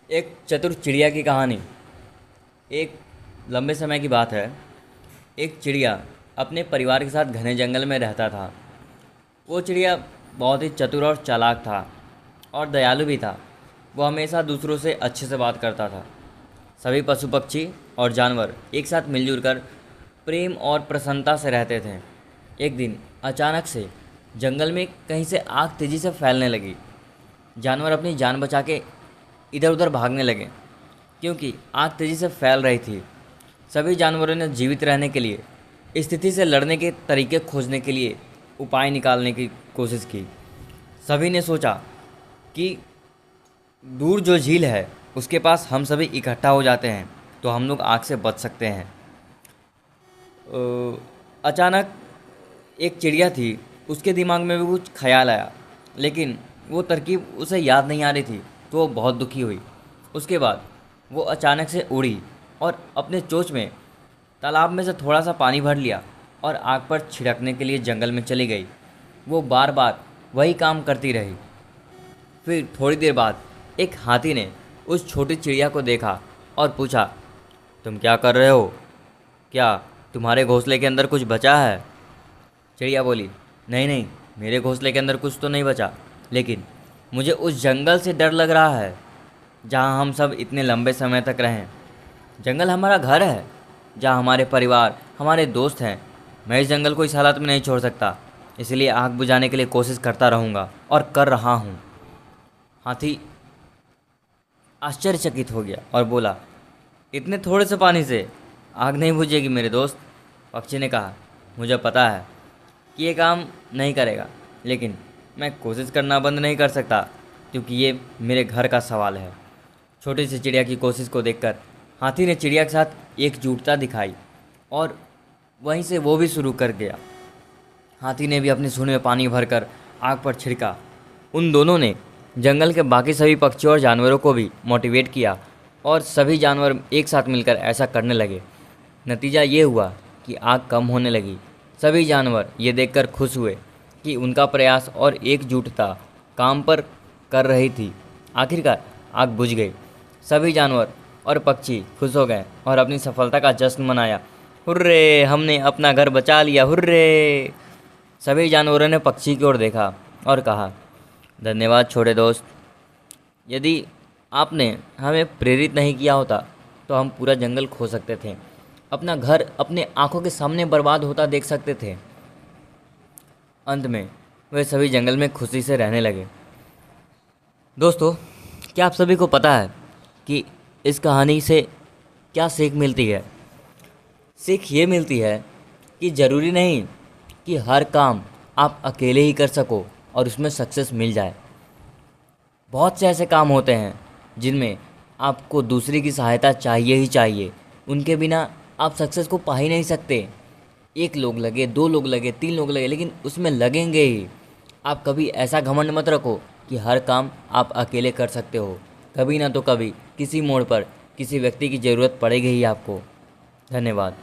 एक चतुर चिड़िया की कहानी। एक लंबे समय की बात है। एक चिड़िया अपने परिवार के साथ घने जंगल में रहता था। वो चिड़िया बहुत ही चतुर और चालाक था और दयालु भी था। वो हमेशा दूसरों से अच्छे से बात करता था। सभी पशु पक्षी और जानवर एक साथ मिलजुल कर प्रेम और प्रसन्नता से रहते थे। एक दिन अचानक से जंगल में कहीं से आग तेज़ी से फैलने लगी। जानवर अपनी जान बचा के इधर उधर भागने लगे क्योंकि आग तेज़ी से फैल रही थी। सभी जानवरों ने जीवित रहने के लिए, स्थिति से लड़ने के तरीके खोजने के लिए उपाय निकालने की कोशिश की। सभी ने सोचा कि दूर जो झील है उसके पास हम सभी इकट्ठा हो जाते हैं तो हम लोग आग से बच सकते हैं। अचानक एक चिड़िया थी, उसके दिमाग में भी कुछ ख्याल आया, लेकिन वो तरकीब उसे याद नहीं आ रही थी, तो वो बहुत दुखी हुई। उसके बाद वो अचानक से उड़ी और अपने चोंच में तालाब में से थोड़ा सा पानी भर लिया और आग पर छिड़कने के लिए जंगल में चली गई। वो बार बार वही काम करती रही। फिर थोड़ी देर बाद एक हाथी ने उस छोटी चिड़िया को देखा और पूछा, तुम क्या कर रहे हो? क्या तुम्हारे घोंसले के अंदर कुछ बचा है? चिड़िया बोली, नहीं नहीं, मेरे घोंसले के अंदर कुछ तो नहीं बचा, लेकिन मुझे उस जंगल से डर लग रहा है जहाँ हम सब इतने लंबे समय तक रहें। जंगल हमारा घर है, जहाँ हमारे परिवार, हमारे दोस्त हैं। मैं इस जंगल को इस हालत में नहीं छोड़ सकता, इसलिए आग बुझाने के लिए कोशिश करता रहूँगा और कर रहा हूँ। हाथी आश्चर्यचकित हो गया और बोला, इतने थोड़े से पानी से आग नहीं बुझेगी मेरे दोस्त। पक्षी ने कहा, मुझे पता है कि ये काम नहीं करेगा, लेकिन मैं कोशिश करना बंद नहीं कर सकता क्योंकि ये मेरे घर का सवाल है। छोटी सी चिड़िया की कोशिश को देखकर हाथी ने चिड़िया के साथ एकजुटता दिखाई और वहीं से वो भी शुरू कर गया। हाथी ने भी अपनी सूंड में पानी भरकर आग पर छिड़का। उन दोनों ने जंगल के बाकी सभी पक्षियों और जानवरों को भी मोटिवेट किया और सभी जानवर एक साथ मिलकर ऐसा करने लगे। नतीजा ये हुआ कि आग कम होने लगी। सभी जानवर ये देखकर खुश हुए कि उनका प्रयास और एकजुटता काम पर कर रही थी। आखिरकार आग बुझ गई। सभी जानवर और पक्षी खुश हो गए और अपनी सफलता का जश्न मनाया। हुर्रे, हमने अपना घर बचा लिया, हुर्रे। सभी जानवरों ने पक्षी की ओर देखा और कहा, धन्यवाद छोटे दोस्त। यदि आपने हमें प्रेरित नहीं किया होता तो हम पूरा जंगल खो सकते थे, अपना घर अपने आंखों के सामने बर्बाद होता देख सकते थे। अंत में वे सभी जंगल में खुशी से रहने लगे। दोस्तों, क्या आप सभी को पता है कि इस कहानी से क्या सीख मिलती है? सीख ये मिलती है कि ज़रूरी नहीं कि हर काम आप अकेले ही कर सको और उसमें सक्सेस मिल जाए। बहुत से ऐसे काम होते हैं जिनमें आपको दूसरे की सहायता चाहिए ही चाहिए। उनके बिना आप सक्सेस को पा ही नहीं सकते। एक लोग लगे, दो लोग लगे, तीन लोग लगे, लेकिन उसमें लगेंगे ही। आप कभी ऐसा घमंड मत रखो कि हर काम आप अकेले कर सकते हो। कभी ना तो कभी किसी मोड़ पर किसी व्यक्ति की ज़रूरत पड़ेगी ही आपको। धन्यवाद।